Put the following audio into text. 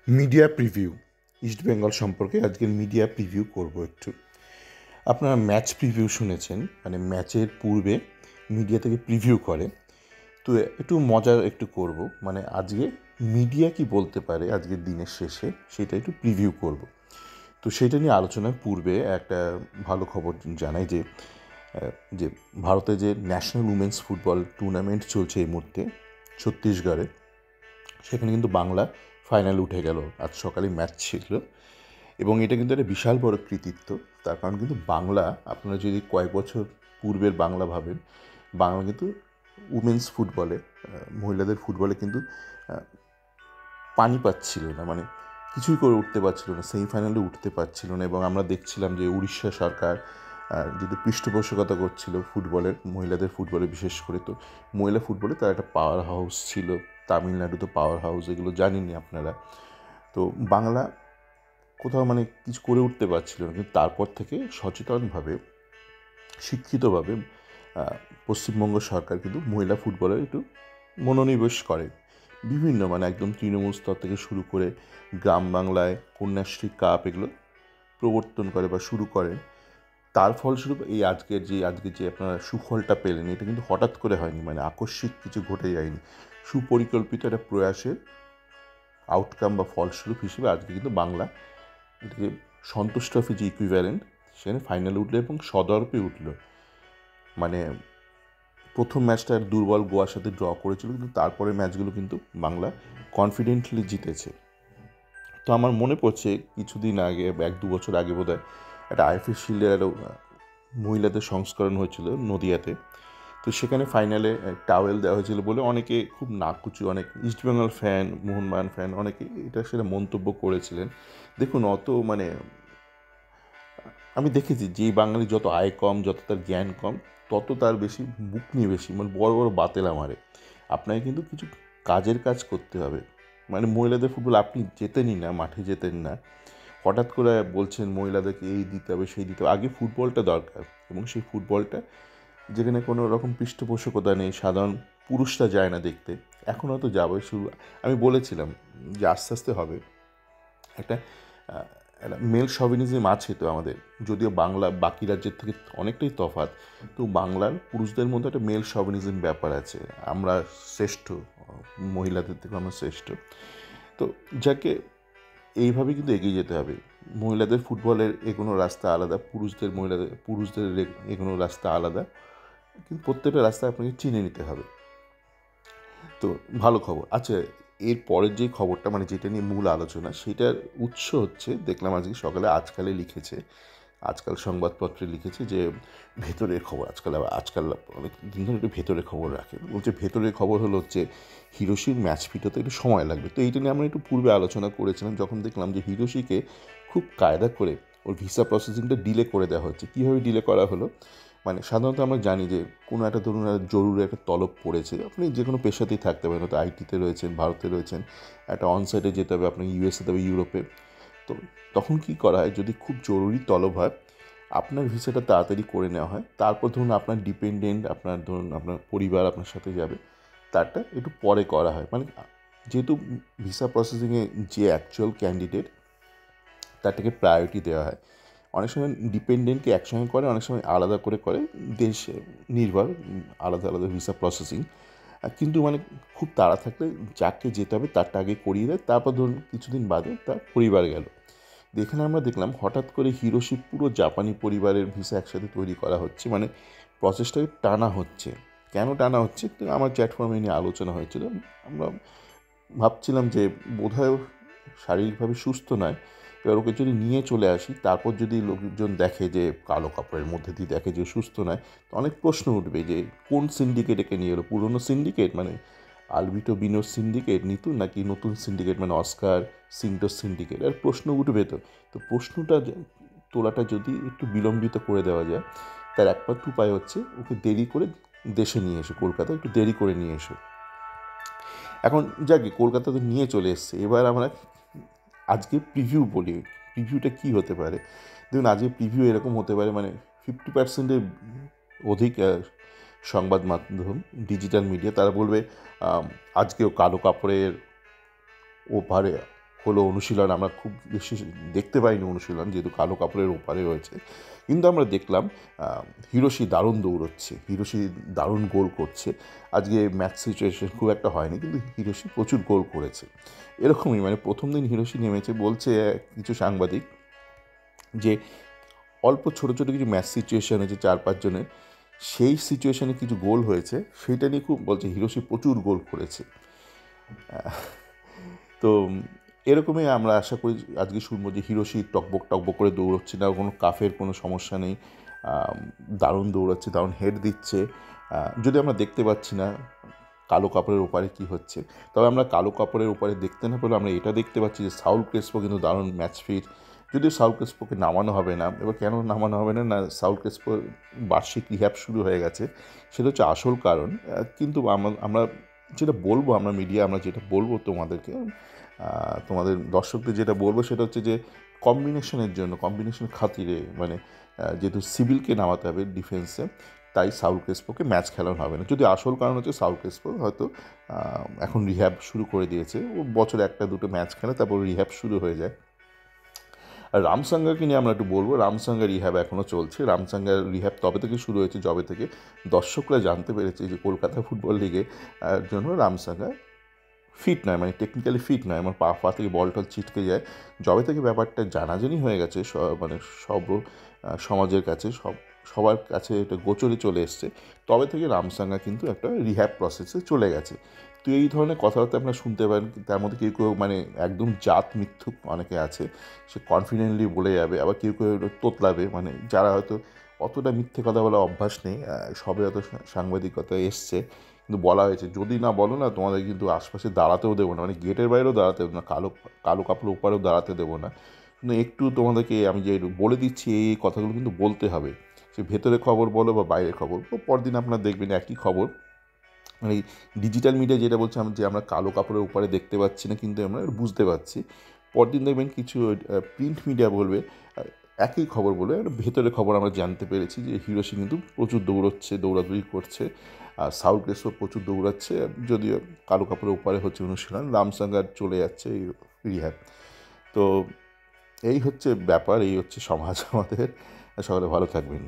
Media preview East Bengal সম্পর্কে আজকের media preview করব একটু। আপনারা ম্যাচ প্রিভিউ শুনেছেন, মানে ম্যাচের পূর্বে মিডিয়া থেকে প্রিভিউ করে। তো একটু মজার একটু করব, মানে আজকে মিডিয়া কি বলতে পারে আজকের দিনের শেষে সেটা একটু প্রিভিউ করব। তো সেটা নিয়ে আলোচনার পূর্বে একটা ভালো খবর জানাই যে ভারতে যে ন্যাশনাল উমেন্স ফুটবল টুর্নামেন্ট চলছে এই মুহূর্তে ছত্তিশগড়ে, সেখানে কিন্তু বাংলা ফাইনাল উঠে গেল। আজ সকালে ম্যাচ ছিল এবং এটা কিন্তু একটা বিশাল বড় কৃতিত্ব। তার কারণ কিন্তু বাংলা, আপনারা যদি কয়েক বছর পূর্বের বাংলা ভাবেন, বাংলা কিন্তু উমেন্স ফুটবলে, মহিলাদের ফুটবলে কিন্তু পানি পাচ্ছিল না, মানে কিছুই করে উঠতে পারছিল না, সেমিফাইনালে উঠতে পারছিল না। এবং আমরা দেখছিলাম যে উড়িষ্যা সরকার যেহেতু পৃষ্ঠপোষকতা করছিল ফুটবলের, মহিলাদের ফুটবলে বিশেষ করে, তো মহিলা ফুটবলে তার একটা পাওয়ার হাউস ছিল। তামিলনাড়ু তো পাওয়ার হাউস, এগুলো জানেনই আপনারা। তো বাংলা কোথাও মানে কিছু করে উঠতে পারছিল না, কিন্তু তারপর থেকে সচেতনভাবে, শিক্ষিতভাবে পশ্চিমবঙ্গ সরকার কিন্তু মহিলা ফুটবলে একটু মনোনিবেশ করে। বিভিন্ন মানে একদম তৃণমূল স্তর থেকে শুরু করে গ্রাম বাংলায় কন্যাশ্রী কাপ এগুলো প্রবর্তন করে বা শুরু করে। তার ফলস্বরূপ এই আজকে যে আপনারা সুফলটা পেলেন, এটা কিন্তু হঠাৎ করে হয়নি, মানে আকস্মিক কিছু ঘটে যায়নি। সুপরিকল্পিত একটা প্রয়াসের আউটকাম বা ফলস্বরূপ হিসেবে আজকে কিন্তু বাংলা এটাকে সন্তোষ ট্রফি যে ইকুইভ্যালেন্ট, সেখানে ফাইনালে উঠলো এবং সদর্পে উঠলো। মানে প্রথম ম্যাচটা দুর্বল গোয়ার সাথে ড্র করেছিল, কিন্তু তারপরে ম্যাচগুলো কিন্তু বাংলা কনফিডেন্টলি জিতেছে। তো আমার মনে পড়ছে কিছুদিন আগে, 1-2 বছর আগে বোধহয়, একটা আইএফএ শিল্ডের একটা মহিলাদের সংস্করণ হয়েছিল নদিয়াতে। তো সেখানে ফাইনালে টাওয়েল দেওয়া হয়েছিল বলে অনেকে খুব নাকুচু, অনেক ইস্টবেঙ্গল ফ্যান, মোহনবাগান ফ্যান, অনেকে এটা সেটা মন্তব্য করেছিলেন। দেখুন, অত মানে আমি দেখেছি যে বাঙালি যত আয় কম, যত তার জ্ঞান কম, তত তার বেশি বুক নিয়ে বেশি মানে বড় বড় বাতেলা মারে। আপনাকে কিন্তু কিছু কাজের কাজ করতে হবে। মানে মহিলাদের ফুটবল আপনি যেতেনই না, মাঠে যেতেন না, হঠাৎ করে বলছেন মহিলাদেরকে এই দিতে হবে সেই দিতে হবে। আগে ফুটবলটা দরকার, এবং সেই ফুটবলটা যেখানে কোনো রকম পৃষ্ঠপোষকতা নেই, সাধারণ পুরুষরা যায় না দেখতে, এখন হয়তো যাবে শুরু। আমি বলেছিলাম যে আস্তে আস্তে হবে একটা একটা মেল শভিনিজম আছে তো আমাদের, যদিও বাংলা বাকি রাজ্যের থেকে অনেকটাই তফাৎ, তো বাংলার পুরুষদের মধ্যে একটা মেল শভিনিজম ব্যাপার আছে। আমরা শ্রেষ্ঠ, মহিলাদের থেকে আমরা শ্রেষ্ঠ। তো যাকে এইভাবে কিন্তু এগিয়ে যেতে হবে। মহিলাদের ফুটবলের এগোনোর রাস্তা আলাদা, পুরুষদের এগোনোর রাস্তা আলাদা, কিন্তু প্রত্যেকটা রাস্তা আপনাকে চিনে নিতে হবে। তো ভালো খবর। আচ্ছা, এর পরের যে খবরটা, মানে যেটা নিয়ে মূল আলোচনা, সেটার উৎস হচ্ছে, দেখলাম আজকে সকালে আজকালে লিখেছে, আজকাল সংবাদপত্রে লিখেছে যে ভেতরের খবর। আজকাল অনেক দিন ধরে একটু ভেতরের খবর রাখে। বলছে ভেতরের খবর হচ্ছে হিরোশির ম্যাচ ফিটাতে একটু সময় লাগবে। তো এইটা নিয়ে আমরা একটু পূর্বে আলোচনা করেছিলাম, যখন দেখলাম যে হিরোশিকে খুব কায়দা করে ওর ভিসা প্রসেসিংটা ডিলে করে দেওয়া হচ্ছে। কীভাবে ডিলে করা হলো, মানে সাধারণত আমরা জানি যে কোনো একটা ধরুন জরুরি একটা তলব পড়েছে, আপনি যে কোনো পেশাতেই থাকতে পারেন, হয়তো আইটিতে রয়েছেন, ভারতে রয়েছেন, একটা অনসাইটে যেতে হবে আপনাকে, ইউএসএ তবে ইউরোপে। তো তখন কি করা হয়, যদি খুব জরুরি তলব হয়, আপনার ভিসাটা তাড়াতাড়ি করে নেওয়া হয়। তারপর ধরুন আপনার ডিপেন্ডেন্ট, আপনার ধরুন আপনার পরিবার আপনার সাথে যাবে, তারটা একটু পরে করা হয়। মানে যেহেতু ভিসা প্রসেসিংয়ে যে অ্যাকচুয়াল ক্যান্ডিডেট, তারটাকে প্রায়োরিটি দেওয়া হয়। অনেক সময় ডিপেন্ডেন্টকে একসঙ্গে করে, অনেক সময় আলাদা করে করে, দেশ নির্ভর, আলাদা আলাদা ভিসা প্রসেসিং। কিন্তু মানে খুব তাড়া থাকলে যাকে যেতে হবে তারটা আগে করিয়ে দেয়, তারপর ধরুন কিছুদিন বাদে তার পরিবার গেল। এখানে আমরা দেখলাম হঠাৎ করে হিরোশি পুরো জাপানি পরিবারের ভিসা একসাথে তৈরি করা হচ্ছে, মানে প্রসেসটাকে টানা হচ্ছে। কেন টানা হচ্ছে, তো আমার প্ল্যাটফর্মে নিয়ে আলোচনা হয়েছিল। আমরা ভাবছিলাম যে বোধহয় শারীরিকভাবে সুস্থ নয়, এবার ওকে যদি নিয়ে চলে আসি, তারপর যদি লোকজন দেখে যে কালো কাপড়ের মধ্যে দিয়ে দেখে যে সুস্থ নয়, তো অনেক প্রশ্ন উঠবে যে কোন সিন্ডিকেট একে নিয়ে এলো, পুরনো সিন্ডিকেট মানে আলবিটো বিনোর সিন্ডিকেট নিতু, নাকি নতুন সিন্ডিকেট মানে অস্কার সিন্টোর সিন্ডিকেট, আর প্রশ্ন উঠবে। তো প্রশ্নটা তোলাটা যদি একটু বিলম্বিত করে দেওয়া যায়, তার একমাত্র উপায় হচ্ছে ওকে দেরি করে দেশে নিয়ে এসো, কলকাতায় একটু দেরি করে নিয়ে এসো। এখন যাকে কলকাতাতে নিয়ে চলে এসছে, এবার আমরা আজকে প্রিভিউ বলি। প্রিভিউটা কী হতে পারে, দেখুন আজকে প্রিভিউ এরকম হতে পারে, মানে 50%-এর অধিক সংবাদ মাধ্যম, ডিজিটাল মিডিয়া, তারা বলবে আজকেও কালো কাপড়ের ওপারে হলো অনুশীলন, আমরা খুব বেশি দেখতে পাইনি অনুশীলন, যেহেতু কালো কাপড়ের ওপারে রয়েছে। কিন্তু আমরা দেখলাম হিরোশি দারুণ দৌড়চ্ছে, হিরোশি দারুণ গোল করছে। আজকে ম্যাচ সিচুয়েশন খুব একটা হয়নি, কিন্তু হিরোশি প্রচুর গোল করেছে। এরকমই মানে প্রথম দিন হিরোশি নেমেছে, বলছে কিছু সাংবাদিক যে অল্প ছোটো ছোটো কিছু ম্যাচ সিচুয়েশান হয়েছে 4-5 জনের, সেই সিচুয়েশানে কিছু গোল হয়েছে, সেইটা নিয়ে খুব বলছে হিরোশি প্রচুর গোল করেছে। তো এরকমই আমরা আশা করি আজকে শুনবো যে হিরোশি টকবক টকবক করে দৌড়চ্ছে না, কোনো কাফের কোনো সমস্যা নেই, দারুণ দৌড়াচ্ছে, দারুণ হেড দিচ্ছে। যদি আমরা দেখতে পাচ্ছি না কালো কাপড়ের ওপারে কী হচ্ছে, তবে আমরা কালো কাপড়ের ওপারে দেখতে না পেলেও আমরা এটা দেখতে পাচ্ছি যে সাউল ক্রেসপো কিন্তু দারুণ ম্যাচ ফিট। যদিও সাউল ক্রেসপোকে নামানো হবে না, এবার কেন নামানো হবে না, সাউল ক্রেসপোর বার্ষিক রিহ্যাব শুরু হয়ে গেছে, সেটা হচ্ছে আসল কারণ। কিন্তু আমরা যেটা বলবো, আমরা মিডিয়া আমরা যেটা বলবো তোমাদেরকে, তোমাদের দর্শকদের যেটা বলবো সেটা হচ্ছে যে কম্বিনেশনের খাতিরে মানে যেহেতু সিভিলকে নামাতে হবে ডিফেন্সে, তাই সাউল ক্রেসপোকে ম্যাচ খেলানো হবে না। যদি আসল কারণ হচ্ছে সাউল ক্রেসপো হয়তো এখন রিহ্যাব শুরু করে দিয়েছে, ও বছরে 1-2 ম্যাচ খেলে তারপর রিহ্যাব শুরু হয়ে যায়। আর রামসাঙ্গাকে নিয়ে আমরা একটু বলবো, রামসাঙ্গা রিহ্যাব এখনও চলছে। রামসাঙ্গার রিহ্যাব তবে থেকে শুরু হয়েছে যবে থেকে দর্শকরা জানতে পেরেছে যে কলকাতা ফুটবল লিগে জন্য রামসাঙ্গা ফিট নয়, মানে টেকনিক্যালি ফিট নয়, আমার পা থেকে বল টল ছিটকে যায়। যবে থেকে ব্যাপারটা জানাজানি হয়ে গেছে মানে সমাজের কাছে, সবার কাছে এটা গোচরে চলে এসছে, তবে থেকে রামসাঙ্গা কিন্তু একটা রিহ্যাব প্রসেসে চলে গেছে। তো এই ধরনের কথাবার্তা আপনারা শুনতে পারেন, তার মধ্যে কেউ কেউ মানে একদম জাত মিথ্যুক অনেকে আছে, সে কনফিডেন্টলি বলে যাবে, আবার কেউ কেউ তোতলাবে, মানে যারা হয়তো অতটা মিথ্যে কথা বলা অভ্যাস নেই, সবে হয়তো সাংবাদিকতা এসছে, কিন্তু বলা হয়েছে যদি না বলো না তোমাদের কিন্তু আশপাশে দাঁড়াতেও দেবো না, মানে গেটের বাইরেও দাঁড়াতে দেবো না, কালো কাপড় ওপারেও দাঁড়াতে দেবো না। কিন্তু একটু তোমাদেরকে আমি যে বলে দিচ্ছি এই কথাগুলো কিন্তু বলতে হবে, সে ভেতরে খবর বলো বা বাইরের খবর, পরদিন আপনারা দেখবেন একই খবর। মানে ডিজিটাল মিডিয়া যেটা বলছে যে আমরা কালো কাপড়ের উপরে দেখতে পাচ্ছি না, কিন্তু আমরা বুঝতে পারছি, পরদিন দেখবেন কিছু প্রিন্ট মিডিয়া বলবে একই খবর বলে, ভেতরে খবর আমরা জানতে পেরেছি যে হিরোশি কিন্তু প্রচুর দৌড়াদৌড়ি করছে, আর সাউল ক্রেসপো প্রচুর দৌড়াচ্ছে, যদিও কালো কাপড়ের উপরে হচ্ছে অনুশীলন, রামসাঙ্গার চলে যাচ্ছে এই রিহ্যাব। তো এই হচ্ছে ব্যাপার, এই হচ্ছে সমাজ আমাদের। সকলে ভালো থাকবেন।